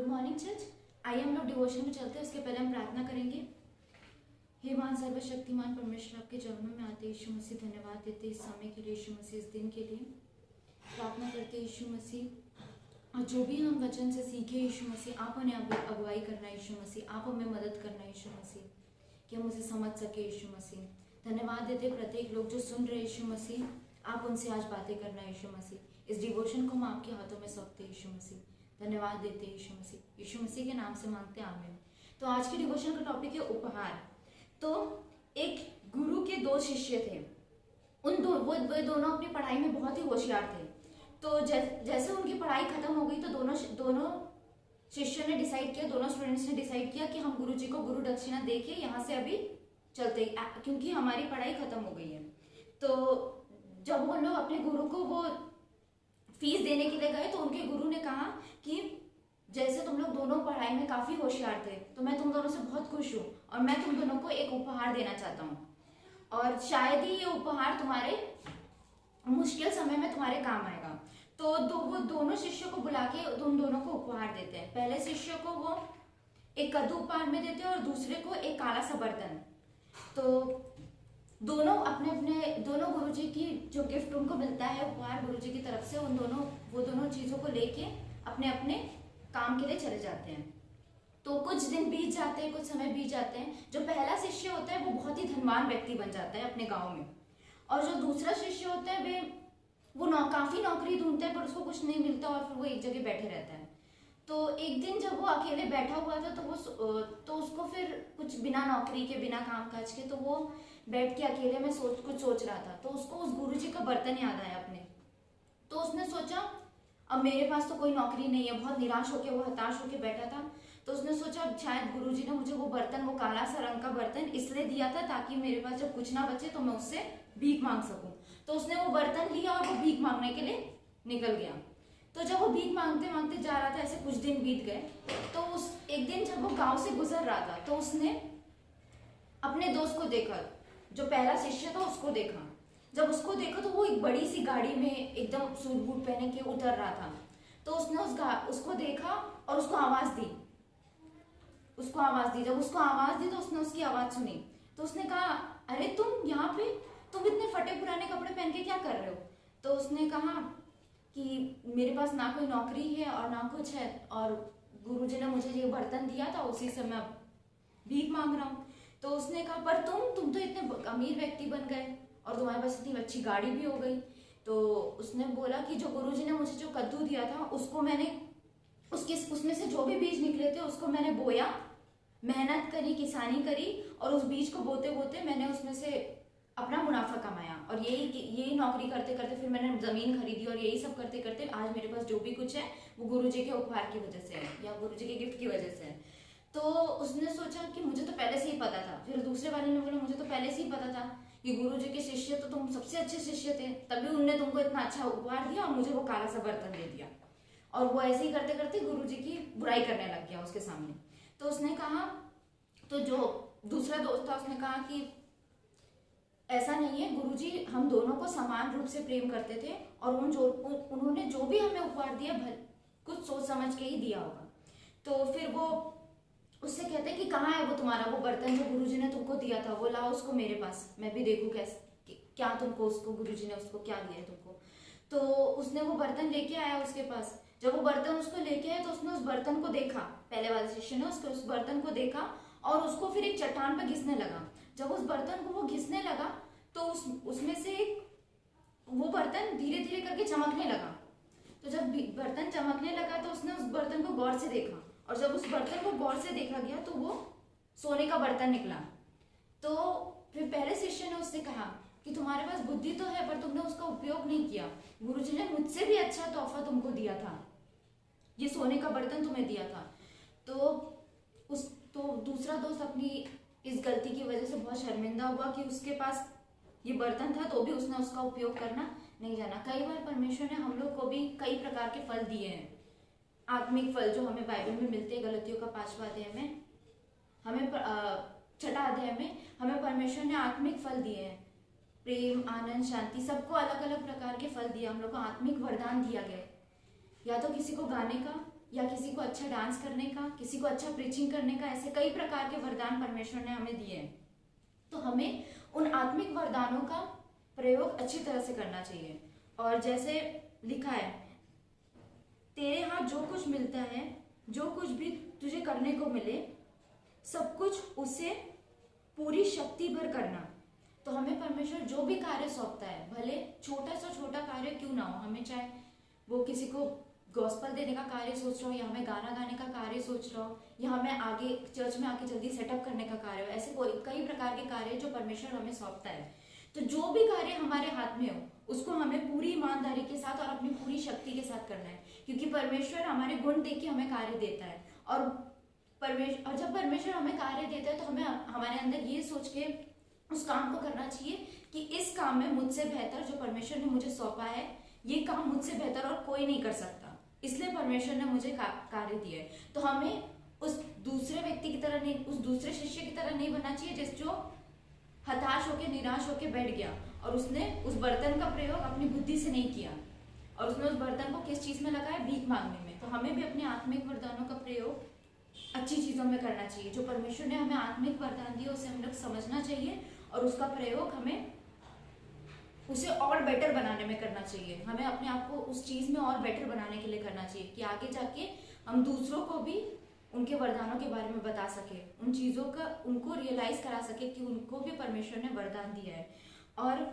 Morning church. आइए हम लोग डिवोशन में चलते हैं। उसके पहले हम प्रार्थना करेंगे। हे महान सर्वशक्तिमान परमेश्वर, आपके चरणों में आते यीशु मसीह धन्यवाद देते इस समय के लिए, यीशु मसीह इस दिन के लिए प्रार्थना करते यीशु मसीह। और जो भी हम वचन से सीखे यीशु मसीह, आप हमें अगुवाई करना यीशु मसीह, आप हमें मदद करना यीशु मसीह कि हम उसे समझ सके यीशु मसीह। धन्यवाद देते प्रत्येक लोग जो सुन रहे यीशु मसीह, आप उनसे आज बातें करना यीशु मसीह। इस डिवोशन को हम आपके हाथों में सौंपते यीशु मसीह। धन्यवाद देते यीशु मसीह, यीशु मसीह के नाम से मांगते हैं, आमीन। तो आज की डिवोशन का टॉपिक है उपहार। तो एक गुरु के दो शिष्य थे। वो दोनों अपनी पढ़ाई में बहुत ही होशियार थे। तो जैसे उनकी पढ़ाई खत्म हो गई तो दोनों शिष्यों ने डिसाइड किया, दोनों स्टूडेंट्स ने डिसाइड किया कि हम गुरु जी को गुरु दक्षिणा देके यहाँ से अभी चलते, क्योंकि हमारी पढ़ाई खत्म हो गई है। तो जब वो लोग अपने गुरु को वो फीस देने के लिए गए तो उनके गुरु ने कहा कि जैसे तुम लोग दोनों पढ़ाई में काफी होशियार थे तो मैं तुम दोनों से बहुत खुश हूँ और मैं तुम दोनों को एक उपहार देना चाहता हूँ, और शायद ही ये उपहार तुम्हारे मुश्किल समय में तुम्हारे काम आएगा। तो वो दोनों शिष्यों को बुला के तुम दोनों को उपहार देते हैं। पहले शिष्य को वो एक कद्दू उपहार में देते हैं और दूसरे को एक काला सा बर्तन। तो दोनों दोनों गुरुजी की जो गिफ्ट उनको मिलता है उपहार गुरुजी की तरफ से, वो दोनों चीजों को लेके अपने अपने काम के लिए चले जाते हैं। तो कुछ दिन बीत जाते हैं, कुछ समय बीत जाते हैं। जो पहला शिष्य होता है वो बहुत ही धनवान व्यक्ति बन जाता है अपने गांव में, और जो दूसरा शिष्य होता है वो काफी नौकरी ढूंढता है पर उसको कुछ नहीं मिलता और फिर वो एक जगह बैठे रहता है। तो एक दिन जब वो अकेले बैठा हुआ था तो उसको फिर कुछ बिना नौकरी के, बिना काम काज के, तो वो बैठ के अकेले में कुछ सोच रहा था। तो उसको उस गुरुजी का बर्तन याद आया अपने। तो उसने सोचा अब मेरे पास तो कोई नौकरी नहीं है, बहुत निराश होकर वो हताश होकर बैठा था। तो उसने सोचा शायद गुरुजी ने मुझे वो बर्तन, वो काला सा रंग का बर्तन इसलिए दिया था ताकि मेरे पास जब कुछ ना बचे तो मैं उससे भीख मांग सकूं। तो उसने वो बर्तन लिया और वो भीख मांगने के लिए निकल गया। तो जब वो भीख मांगते मांगते जा रहा था, ऐसे कुछ दिन बीत गए, तो एक दिन जब वो गांव से गुजर रहा था तो उसने अपने दोस्त को देखा, जो पहला शिष्य था उसको देखा। जब उसको देखा तो वो एक बड़ी सी गाड़ी में एकदम सूट बूट पहने के उतर रहा था। तो उसने उसको देखा और उसको आवाज दी। जब उसको आवाज दी तो उसने उसकी आवाज सुनी। तो उसने कहा, अरे तुम यहाँ पे, तुम इतने फटे पुराने कपड़े पहन के क्या कर रहे हो? तो उसने कहा कि मेरे पास ना कोई नौकरी है और ना कुछ है, और गुरुजी ने मुझे ये बर्तन दिया था, उसी से मैं भीख मांग रहा हूँ। तो उसने कहा, पर तुम तो इतने अमीर व्यक्ति बन गए और तुम्हारे पास इतनी अच्छी गाड़ी भी हो गई। तो उसने बोला कि जो गुरुजी ने मुझे जो कद्दू दिया था उसको मैंने उसमें से जो भी बीज निकले थे उसको मैंने बोया, मेहनत करी, किसानी करी, और उस बीज को बोते बोते मैंने उसमें से अपना मुनाफा कमाया, और यही नौकरी करते करते फिर मैंने जमीन खरीदी, और यही सब करते करते आज मेरे पास जो भी कुछ है वो गुरुजी के उपहार की वजह से है या गुरुजी के गिफ्ट की वजह से है। तो उसने सोचा कि मुझे तो पहले से ही पता था। फिर दूसरे वाले ने बोला, मुझे तो पहले से ही पता था कि गुरुजी के शिष्य तो तुम सबसे अच्छे शिष्य थे, तभी उनने तुमको इतना अच्छा उपहार दिया और मुझे वो काला सा बर्तन दे दिया। और वो ऐसे ही करते करते गुरुजी की बुराई करने लग गया उसके सामने। तो उसने कहा, तो जो दूसरा दोस्त था उसने कहा कि ऐसा नहीं है गुरुजी, हम दोनों को समान रूप से प्रेम करते थे और उन्होंने जो भी हमें उपहार दिया कुछ सोच समझ के ही दिया होगा। तो फिर वो उससे कहते कि कहाँ है वो तुम्हारा वो बर्तन जो गुरुजी ने तुमको दिया था, वो लाओ उसको मेरे पास, मैं भी देखूं कैसे क्या तुमको उसको गुरुजी ने उसको क्या दिया है तुमको। तो उसने वो बर्तन लेके आया उसके पास। जब वो बर्तन उसको लेके आया तो उसने उस बर्तन को देखा, पहले वाले शिष्य ने उस बर्तन को देखा और उसको फिर एक चट्टान पर घिसने लगा। जब उस बर्तन को वो घिसने लगा तो उसमें से वो बर्तन धीरे धीरे करके चमकने लगा। तो जब बर्तन चमकने लगा तो उसने उस बर्तन को गौर से देखा, और जब उस बर्तन को गौर से देखा गया तो वो सोने का बर्तन निकला। तो फिर पहले शिष्य ने उससे कहा कि तुम्हारे पास बुद्धि तो है पर तुमने उसका उपयोग नहीं किया, गुरुजी ने मुझसे भी अच्छा तोहफा तुमको दिया था, ये सोने का बर्तन तुम्हें दिया था। तो दूसरा दोस्त अपनी इस गलती की वजह से बहुत शर्मिंदा हुआ कि उसके पास ये बर्तन था तो भी उसने उसका उपयोग करना नहीं जाना। कई बार परमेश्वर ने हम लोग को भी कई प्रकार के फल दिए हैं, आत्मिक फल जो हमें बाइबल में मिलते हैं। गलतियों का 5वां अध्याय में हमें 6ठा अध्याय में हमें परमेश्वर ने आत्मिक फल दिए हैं, प्रेम, आनंद, शांति, सबको अलग अलग प्रकार के फल दिए। हम लोग को आत्मिक वरदान दिया गया, या तो किसी को गाने का, या किसी को अच्छा डांस करने का, किसी को अच्छा प्रीचिंग करने का, ऐसे कई प्रकार के वरदान परमेश्वर ने हमें दिए हैं। तो हमें उन आत्मिक वरदानों का प्रयोग अच्छी तरह से करना चाहिए। और जैसे लिखा है, तेरे हाथ जो कुछ मिलता है, जो कुछ भी तुझे करने को मिले, सब कुछ उसे पूरी शक्ति भर करना। तो हमें परमेश्वर जो भी कार्य सौंपता है, भले छोटा सा छोटा कार्य क्यों ना हो, हमें चाहे वो किसी को गॉस्पल देने का कार्य सोच रहा हो, या हमें गाना गाने का कार्य सोच रहा हो, या हमें आगे चर्च में आके जल्दी सेटअप करने का कार्य हो, ऐसे कोई कई प्रकार के कार्य जो परमेश्वर हमें सौंपता है। तो जो भी कार्य हमारे हाथ में हो, उसको हमें पूरी ईमानदारी के साथ और अपनी पूरी शक्ति के साथ करना है, क्योंकि परमेश्वर हमारे गुण देख के हमें कार्य देता है। और जब परमेश्वर हमें कार्य देता है तो हमें हमारे अंदर ये सोच के उस काम को करना चाहिए कि इस काम में मुझसे बेहतर जो परमेश्वर ने मुझे सौंपा है, ये काम मुझसे बेहतर और कोई नहीं कर सकता, इसलिए परमेश्वर ने मुझे कार्य दिया है। तो हमें उस दूसरे व्यक्ति की तरह नहीं, उस दूसरे शिष्य की तरह नहीं बनना चाहिए जो हताश होकर निराश होकर बैठ गया और उसने उस बर्तन का प्रयोग अपनी बुद्धि से नहीं किया, और उसने उस बर्तन को किस चीज में लगाया, भीख मांगने में। तो हमें भी अपने आत्मिक वरदानों का प्रयोग अच्छी चीजों में करना चाहिए। जो परमेश्वर ने हमें आत्मिक वरदान दिया उसे हम लोग समझना चाहिए और उसका प्रयोग हमें उसे और बेटर बनाने में करना चाहिए। हमें अपने आप को उस चीज में और बेटर बनाने के लिए करना चाहिए कि आगे जाके हम दूसरों को भी उनके वरदानों के बारे में बता सके, उन चीजों का उनको रियलाइज करा सके कि उनको भी परमेश्वर ने वरदान दिया है। और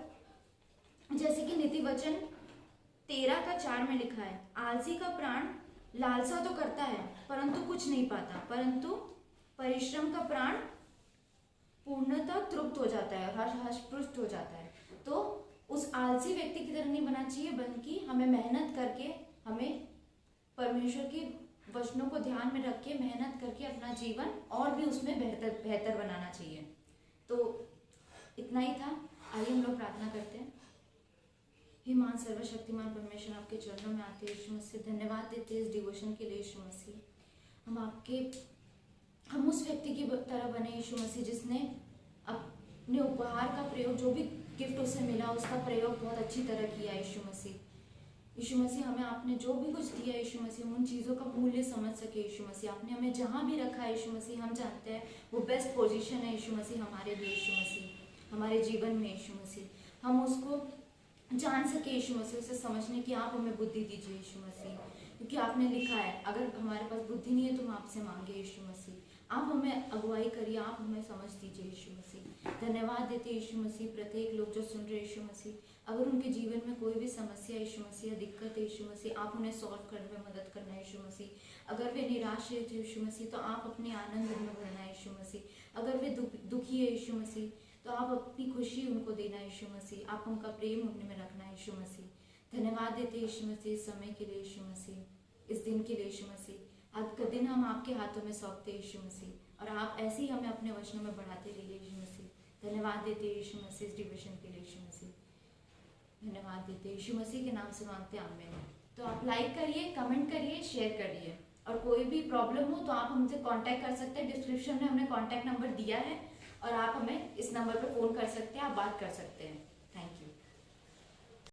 जैसे कि नीति वचन 13:4 में लिखा है, आलसी का प्राण लालसा तो करता है परंतु कुछ नहीं पाता, परंतु परिश्रम का प्राण पूर्णतः तृप्त हो जाता है और हर्षपुष्ट हो जाता है। तो उस आलसी व्यक्ति की तरह नहीं बनना चाहिए, बल्कि हमें मेहनत करके, हमें परमेश्वर के वचनों को ध्यान में रख के मेहनत करके अपना जीवन और भी उसमें बेहतर बनाना चाहिए। तो इतना ही था। आइए हम लोग प्रार्थना करते हैं। हे महान सर्वशक्तिमान परमेश्वर, आपके चरणों में आते यीशु मसीह, धन्यवाद देते इस डिवोशन के लिए यीशु मसीह। हम उस व्यक्ति की तरह बने यीशु मसीह जिसने अपने उपहार का प्रयोग, जो भी गिफ्ट उसे मिला उसका प्रयोग बहुत अच्छी तरह किया यीशु मसीह। यीशु मसीह, हमें आपने जो भी कुछ दिया यीशु मसीह, उन चीज़ों का मूल्य समझ सके यीशु मसीह। आपने हमें जहाँ भी रखा है यीशु मसीह, हम जानते हैं वो बेस्ट पोजीशन है यीशु मसीह हमारे लिए यीशु मसीह, हमारे जीवन में यीशु मसीह। हम उसको जान सके यीशु मसीह, उसे समझने की आप हमें बुद्धि दीजिए यीशु मसीह, क्योंकि आपने लिखा है अगर हमारे पास बुद्धि नहीं है तो हम आपसे मांगे यीशु मसीह। आप हमें अगुवाई करिए, आप हमें समझ दीजिए यीशु मसीह। धन्यवाद देते यीशु मसीह प्रत्येक लोग जो सुन रहे यीशु मसीह, अगर उनके जीवन में कोई भी समस्या यीशु मसीह या दिक्कत है यीशु मसीह, आप उन्हें सॉल्व करने में मदद करना यीशु मसीह। अगर वे निराश है यीशु मसीह तो आप अपने आनंद में भरना यीशु मसीह। अगर वे दुखी है यीशु मसीह तो आप अपनी खुशी उनको देना यीशु मसीह। आप उनका प्रेम उनमें में रखना यीशु मसीह। धन्यवाद देते यीशु मसीह इस समय के लिए यीशु मसीह, इस दिन के लिए यीशु मसीह। आज का दिन हम आपके हाथों में सौंपते यीशु मसीह, और आप ऐसे ही हमें अपने वचनों में बढ़ाते रहिए यीशु मसीह। धन्यवाद देते यीशु मसीह इस डिवोशन के लिए यीशु मसीह। धन्यवाद देते यीशु मसीह के नाम से मांगते हैं, आमीन। तो आप लाइक करिए, कमेंट करिए, शेयर करिए, और कोई भी प्रॉब्लम हो तो आप हमसे कांटेक्ट कर सकते हैं। डिस्क्रिप्शन में हमने कांटेक्ट नंबर दिया है और आप हमें इस नंबर पर फ़ोन कर सकते हैं, आप बात कर सकते हैं।